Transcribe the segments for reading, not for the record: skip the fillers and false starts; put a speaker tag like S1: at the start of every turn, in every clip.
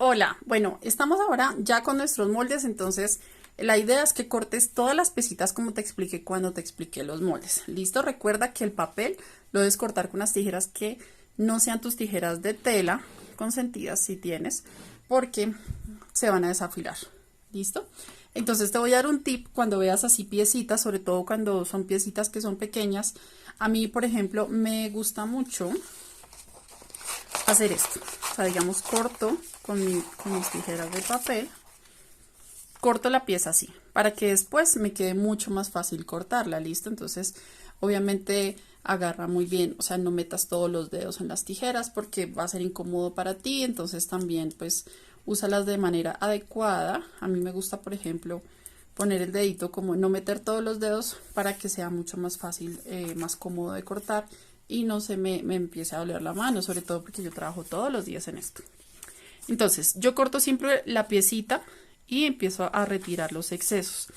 S1: Hola, bueno, estamos ahora ya con nuestros moldes, entonces la idea es que cortes todas las piecitas como te expliqué cuando te expliqué los moldes. ¿Listo? Recuerda que el papel lo debes cortar con unas tijeras que no sean tus tijeras de tela, consentidas si tienes, porque se van a desafilar. ¿Listo? Entonces te voy a dar un tip cuando veas así piecitas, sobre todo cuando son piecitas que son pequeñas. A mí, por ejemplo, me gusta mucho hacer esto. O sea, digamos, corto con mis tijeras de papel, corto la pieza así, para que después me quede mucho más fácil cortarla, ¿listo? Entonces, obviamente agarra muy bien, o sea, no metas todos los dedos en las tijeras porque va a ser incómodo para ti, entonces también pues úsalas de manera adecuada. A mí me gusta, por ejemplo, poner el dedito como no meter todos los dedos para que sea mucho más fácil, más cómodo de cortar y no se me empiece a doler la mano, sobre todo porque yo trabajo todos los días en esto. Entonces, yo corto siempre la piecita y empiezo a retirar los excesos.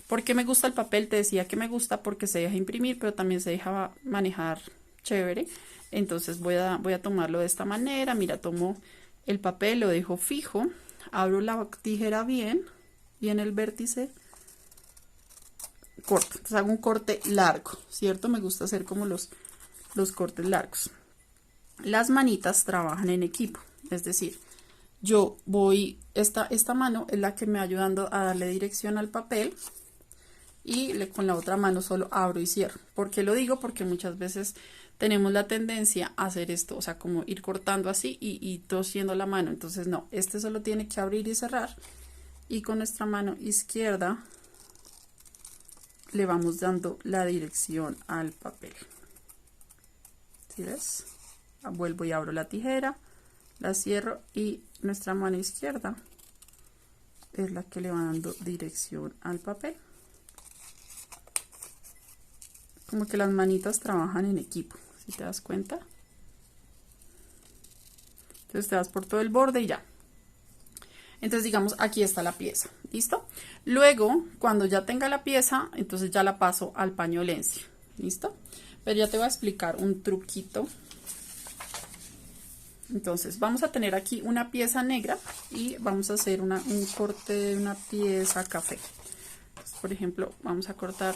S1: ¿Por qué me gusta el papel? Te decía que me gusta porque se deja imprimir, pero también se deja manejar chévere. Entonces voy a tomarlo de esta manera. Mira, tomo el papel, lo dejo fijo, abro la tijera bien y en el vértice corto. Entonces hago un corte largo, ¿cierto? Me gusta hacer como los cortes largos. Las manitas trabajan en equipo, es decir, yo voy, esta mano es la que me va ayudando a darle dirección al papel y con la otra mano solo abro y cierro. ¿Por qué lo digo? Porque muchas veces tenemos la tendencia a hacer esto, o sea, como ir cortando así y torciendo la mano. Entonces no, este solo tiene que abrir y cerrar y con nuestra mano izquierda le vamos dando la dirección al papel. ¿Sí ves? Vuelvo y abro la tijera, la cierro y nuestra mano izquierda es la que le va dando dirección al papel. Como que las manitas trabajan en equipo, si te das cuenta. Entonces te vas por todo el borde y ya. Entonces digamos, aquí está la pieza, ¿listo? Luego, cuando ya tenga la pieza, entonces ya la paso al paño Lencia, ¿listo? Pero ya te voy a explicar un truquito. Entonces vamos a tener aquí una pieza negra y vamos a hacer un corte de una pieza café. Entonces, por ejemplo, vamos a cortar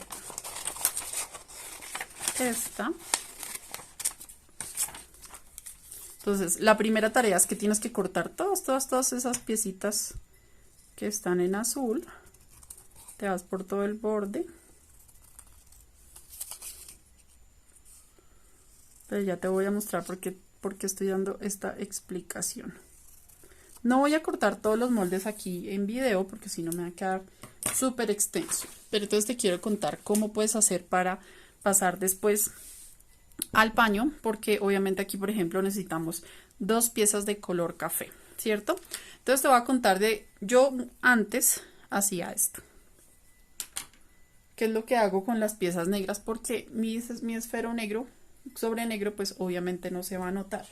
S1: esta. Entonces, la primera tarea es que tienes que cortar todas esas piecitas que están en azul. Te vas por todo el borde. Pero ya te voy a mostrar por qué estoy dando esta explicación. No voy a cortar todos los moldes aquí en video porque si no me va a quedar súper extenso. Pero entonces te quiero contar cómo puedes hacer para pasar después al paño, porque obviamente aquí, por ejemplo, necesitamos dos piezas de color café, ¿cierto? Entonces te voy a contar yo antes hacía esto. ¿Qué es lo que hago con las piezas negras? Porque mi esfero negro sobre negro, pues obviamente no se va a notar.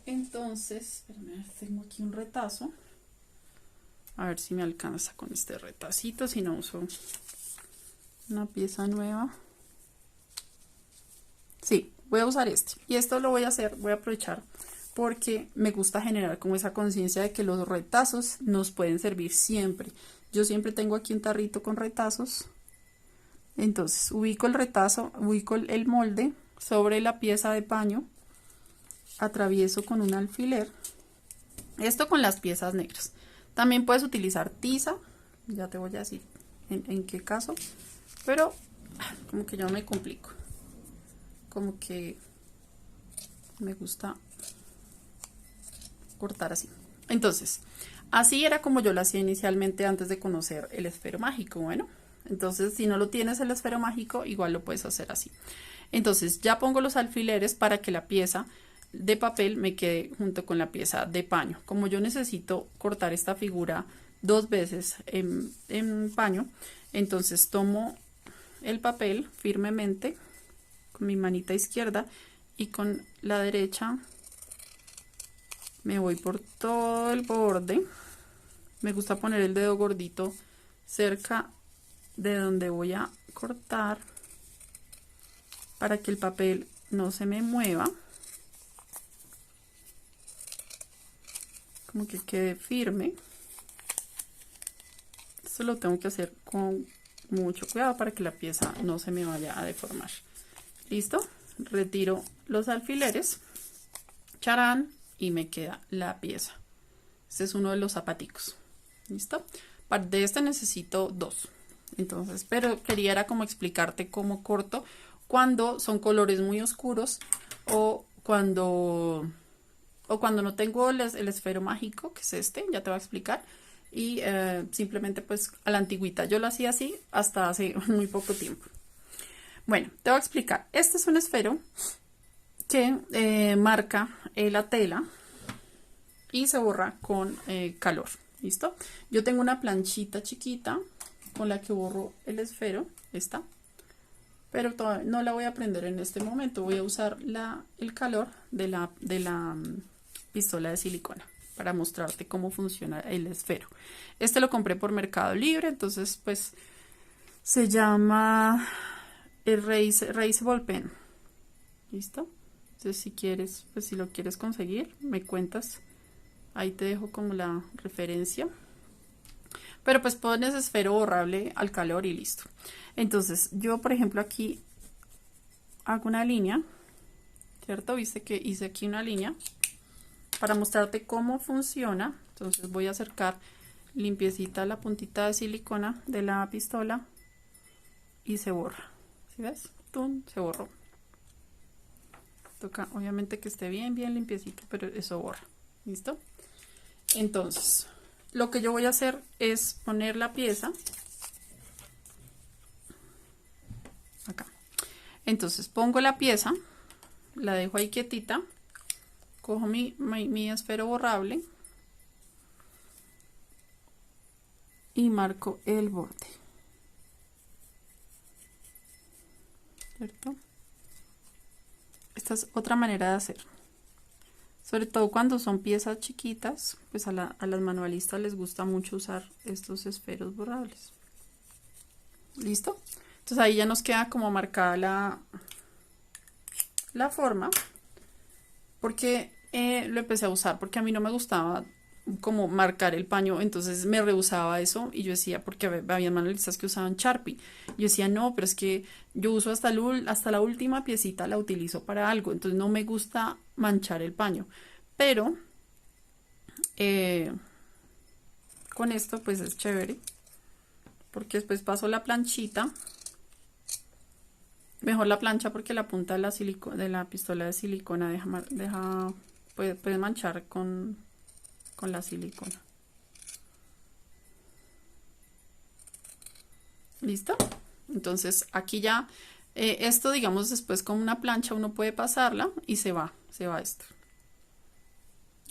S1: Entonces, espérame, tengo aquí un retazo. A ver si me alcanza con este retacito, si no uso una pieza nueva. Sí, voy a usar este. Y esto lo voy a hacer, voy a aprovechar porque me gusta generar como esa conciencia de que los retazos nos pueden servir siempre. Yo siempre tengo aquí un tarrito con retazos. Entonces ubico el retazo, ubico el molde sobre la pieza de paño, atravieso con un alfiler. Esto con las piezas negras. También puedes utilizar tiza, ya te voy a decir en qué caso, pero como que yo me complico. Como que me gusta cortar así. Entonces, así era como yo lo hacía inicialmente antes de conocer el esfero mágico. Bueno, entonces si no lo tienes el esfero mágico, igual lo puedes hacer así. Entonces ya pongo los alfileres para que la pieza de papel me quede junto con la pieza de paño. Como yo necesito cortar esta figura dos veces en paño, entonces tomo el papel firmemente con mi manita izquierda y con la derecha me voy por todo el borde. Me gusta poner el dedo gordito cerca de donde voy a cortar para que el papel no se me mueva. como que quede firme. Esto lo tengo que hacer con mucho cuidado para que la pieza no se me vaya a deformar. ¿Listo? Retiro los alfileres. Charán, y me queda la pieza. Este es uno de los zapaticos. ¿Listo? De este necesito dos. Entonces, pero quería era como explicarte cómo corto cuando son colores muy oscuros o cuando no tengo el esfero mágico, que es este, ya te voy a explicar. Y simplemente pues a la antigüita. Yo lo hacía así hasta hace muy poco tiempo. Bueno, te voy a explicar. Este es un esfero que marca la tela y se borra con calor. ¿Listo? Yo tengo una planchita chiquita con la que borro el esfero, esta, pero todavía no la voy a prender en este momento. Voy a usar el calor de la pistola de silicona para mostrarte cómo funciona el esfero. Este lo compré por Mercado Libre, entonces pues se llama el Erasable Pen. ¿Listo? Entonces si quieres, pues si lo quieres conseguir, me cuentas. Ahí te dejo como la referencia. Pero pues pones esfero borrable al calor y listo. Entonces yo por ejemplo aquí hago una línea, ¿cierto? Viste que hice aquí una línea para mostrarte cómo funciona. Entonces voy a acercar limpiecita la puntita de silicona de la pistola y se borra. ¿Sí ves? ¡Tum! Se borró. Toca obviamente que esté bien limpiecito, pero eso borra. ¿Listo? Entonces, lo que yo voy a hacer es poner la pieza acá. Entonces pongo la pieza, la dejo ahí quietita, cojo mi esfero borrable y marco el borde, ¿cierto? Esta es otra manera de hacer. Sobre todo cuando son piezas chiquitas, pues a las manualistas les gusta mucho usar estos esferos borrables. ¿Listo? Entonces ahí ya nos queda como marcada la forma. Porque lo empecé a usar, porque a mí no me gustaba como marcar el paño, entonces me rehusaba eso y yo decía, porque había manualistas que usaban Sharpie. Yo decía, no, pero es que yo uso hasta la última piecita, la utilizo para algo, entonces no me gusta manchar el paño. Pero con esto pues es chévere, porque después paso la planchita. Mejor la plancha porque la punta de la pistola de silicona puede manchar con la silicona. ¿Listo? Entonces aquí ya esto, digamos, después con una plancha uno puede pasarla y se va esto.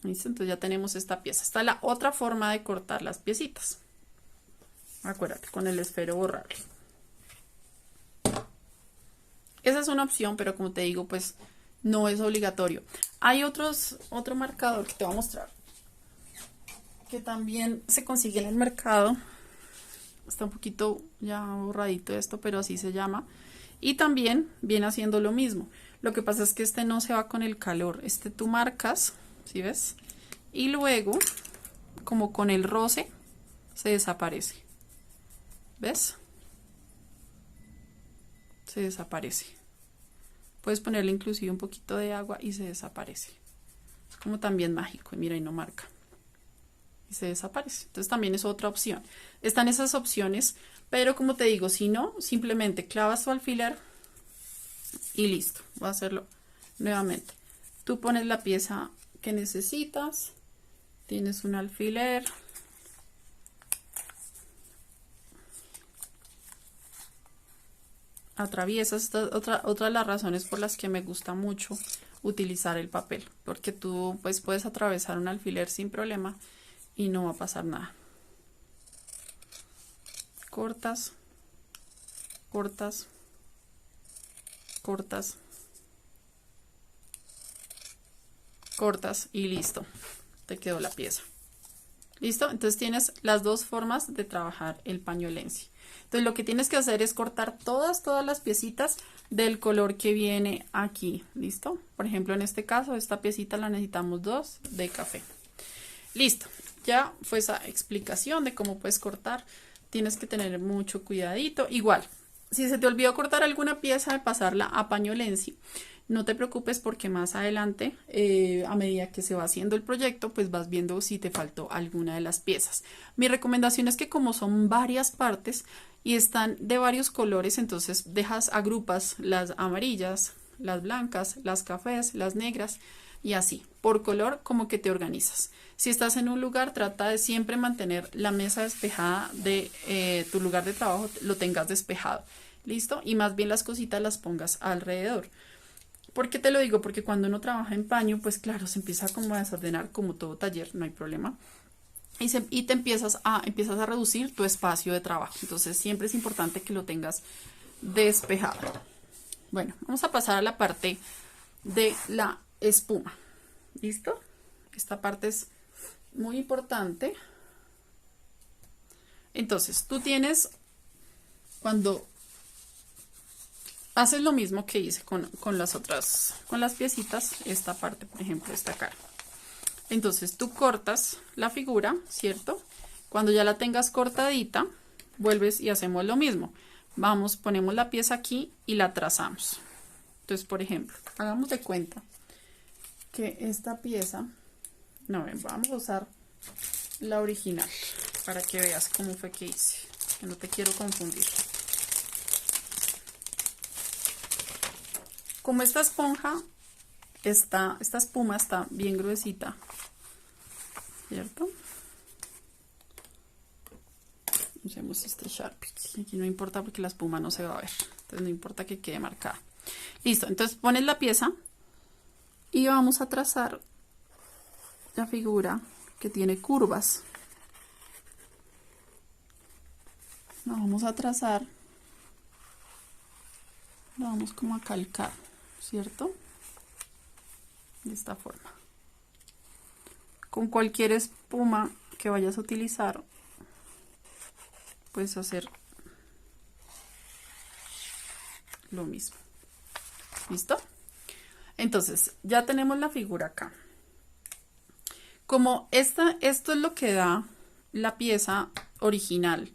S1: ¿Listo? Entonces ya tenemos esta pieza. Esta es la otra forma de cortar las piecitas. Acuérdate, con el esfero borrable. Esa es una opción, pero como te digo, pues no es obligatorio. Hay otro marcador que te voy a mostrar, que también se consigue en el mercado. Está un poquito ya borradito esto, pero así se llama. Y también viene haciendo lo mismo. Lo que pasa es que este no se va con el calor. Este tú marcas, ¿sí ves? Y luego, como con el roce, se desaparece. ¿Ves? Se desaparece. Puedes ponerle inclusive un poquito de agua y se desaparece. Es como también mágico. Y mira, y no marca. Y se desaparece. Entonces también es otra opción. Están esas opciones, pero como te digo, si no, simplemente clavas tu alfiler y listo. Voy a hacerlo nuevamente. Tú pones la pieza que necesitas. Tienes un alfiler. Atraviesas. Esta es otra de las razones por las que me gusta mucho utilizar el papel, porque tú pues puedes atravesar un alfiler sin problema y no va a pasar nada. Cortas, cortas, cortas, cortas y listo, te quedó la pieza. ¿Listo? Entonces tienes las dos formas de trabajar el pañolense. Entonces lo que tienes que hacer es cortar todas las piecitas del color que viene aquí. ¿Listo? Por ejemplo, en este caso, esta piecita la necesitamos 2 de café. Listo, ya fue esa explicación de cómo puedes cortar. Tienes que tener mucho cuidadito. Igual, si se te olvidó cortar alguna pieza de pasarla a paño Lenzi, no te preocupes porque más adelante, a medida que se va haciendo el proyecto, pues vas viendo si te faltó alguna de las piezas. Mi recomendación es que como son varias partes y están de varios colores, entonces agrupas las amarillas, las blancas, las cafés, las negras y así, por color como que te organizas. Si estás en un lugar, trata de siempre mantener la mesa despejada de tu lugar de trabajo, lo tengas despejado. ¿Listo? Y más bien las cositas las pongas alrededor. ¿Por qué te lo digo? Porque cuando uno trabaja en paño, pues claro, se empieza como a desordenar, como todo taller, no hay problema. Y te empiezas a reducir tu espacio de trabajo. Entonces siempre es importante que lo tengas despejado. Bueno, vamos a pasar a la parte de la espuma. ¿Listo? Esta parte es muy importante. Entonces, tú tienes, cuando haces lo mismo que hice con las piecitas, esta parte, por ejemplo, esta cara. Entonces, tú cortas la figura, ¿cierto? Cuando ya la tengas cortadita, vuelves y hacemos lo mismo. Vamos, ponemos la pieza aquí y la trazamos. Entonces, por ejemplo, hagamos de cuenta que esta pieza, no, vamos a usar la original para que veas cómo fue que hice, que no te quiero confundir. Como esta esponja, esta espuma está bien gruesita, ¿cierto? Usemos este Sharpie. Aquí no importa porque la espuma no se va a ver, entonces no importa que quede marcada. Listo, entonces pones la pieza y vamos a trazar la figura que tiene curvas. La vamos a trazar, la vamos como a calcar, ¿cierto? De esta forma. Con cualquier espuma que vayas a utilizar, puedes hacer lo mismo. ¿Listo? Entonces, ya tenemos la figura acá. Como esto es lo que da la pieza original,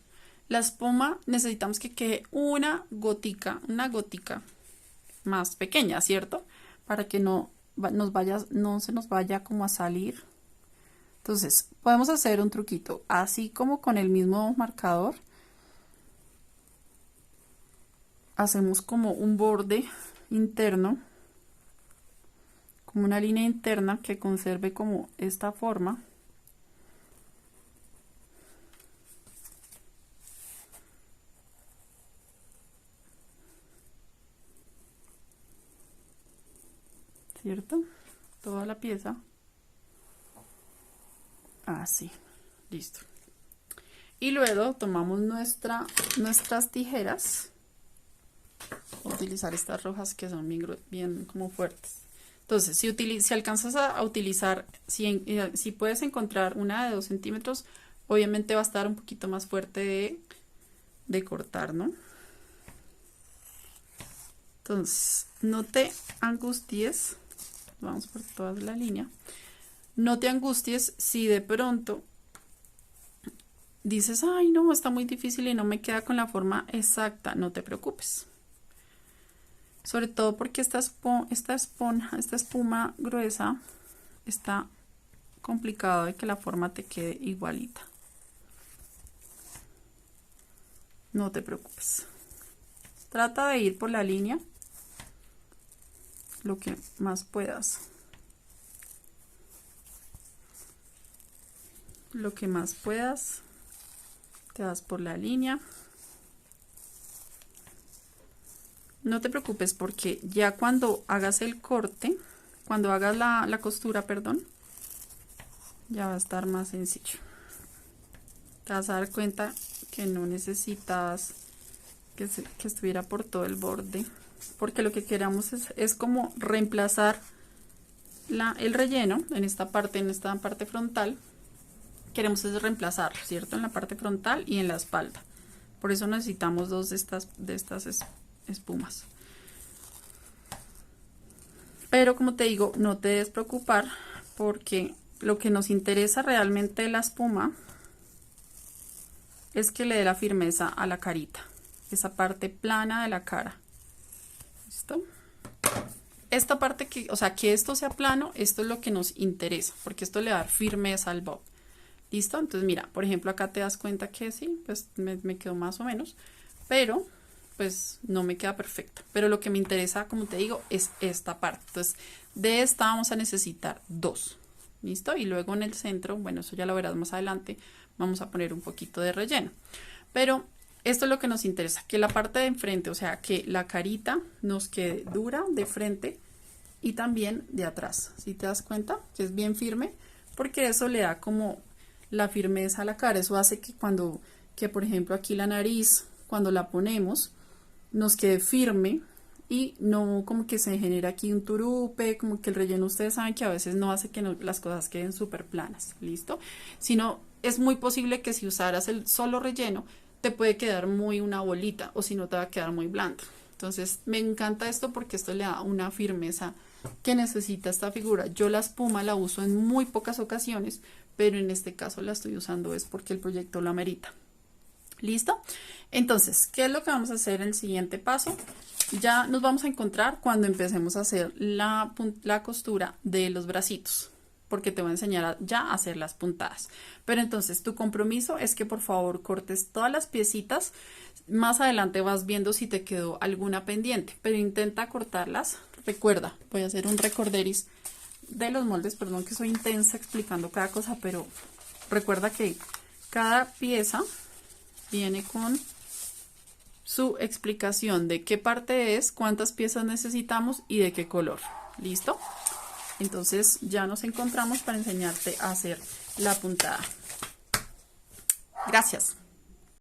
S1: la espuma necesitamos que quede una gotica más pequeña, ¿cierto? Para que no se nos vaya como a salir. Entonces, podemos hacer un truquito, así como con el mismo marcador. Hacemos como un borde interno, como una línea interna que conserve como esta forma. ¿Cierto? Toda la pieza. Así, listo. Y luego tomamos nuestras tijeras. Voy a utilizar estas rojas que son bien como fuertes. Entonces, si alcanzas a utilizar, si puedes encontrar una de 2 centímetros, obviamente va a estar un poquito más fuerte de cortar, ¿no? Entonces, no te angusties. Vamos por toda la línea. No te angusties si de pronto dices, ay no, está muy difícil y no me queda con la forma exacta. No te preocupes. Sobre todo porque esta espuma gruesa, está complicado de que la forma te quede igualita. No te preocupes. Trata de ir por la línea lo que más puedas. Lo que más puedas, te vas por la línea. No te preocupes porque ya cuando hagas el corte, cuando hagas la costura, perdón, ya va a estar más sencillo. Te vas a dar cuenta que no necesitas que estuviera por todo el borde, porque lo que queramos es como reemplazar el relleno en esta parte frontal. Queremos es reemplazar, ¿cierto? En la parte frontal y en la espalda. Por eso necesitamos 2 de estas espumas. Pero como te digo, no te debes preocupar porque lo que nos interesa realmente de la espuma es que le dé la firmeza a la carita, esa parte plana de la cara. ¿Listo? Esta parte que, o sea, que esto sea plano, esto es lo que nos interesa, porque esto le da firmeza al bob. ¿Listo? Entonces mira, por ejemplo, acá te das cuenta que sí, pues me quedó más o menos, pero pues no me queda perfecta. Pero lo que me interesa, como te digo, es esta parte. Entonces, de esta vamos a necesitar 2. ¿Listo? Y luego en el centro, bueno, eso ya lo verás más adelante, vamos a poner un poquito de relleno. Pero esto es lo que nos interesa, que la parte de enfrente, o sea, que la carita nos quede dura de frente y también de atrás. ¿Sí te das cuenta? Que es bien firme, porque eso le da como la firmeza a la cara. Eso hace que por ejemplo, aquí la nariz, cuando la ponemos, nos quede firme y no como que se genera aquí un turupe, como que el relleno, ustedes saben que a veces no hace que las cosas queden súper planas, ¿listo? Sino es muy posible que si usaras el solo relleno, te puede quedar muy una bolita o si no te va a quedar muy blando. Entonces me encanta esto porque esto le da una firmeza que necesita esta figura. Yo la espuma la uso en muy pocas ocasiones, pero en este caso la estoy usando es porque el proyecto lo amerita. ¿Listo? Entonces, ¿qué es lo que vamos a hacer en el siguiente paso? Ya nos vamos a encontrar cuando empecemos a hacer la costura de los bracitos, porque te voy a enseñar ya a hacer las puntadas. Pero entonces tu compromiso es que por favor cortes todas las piecitas. Más adelante vas viendo si te quedó alguna pendiente, pero intenta cortarlas. Recuerda, voy a hacer un recorderis de los moldes, perdón que soy intensa explicando cada cosa, pero recuerda que cada pieza viene con su explicación de qué parte es, cuántas piezas necesitamos y de qué color. ¿Listo? Entonces ya nos encontramos para enseñarte a hacer la puntada. Gracias.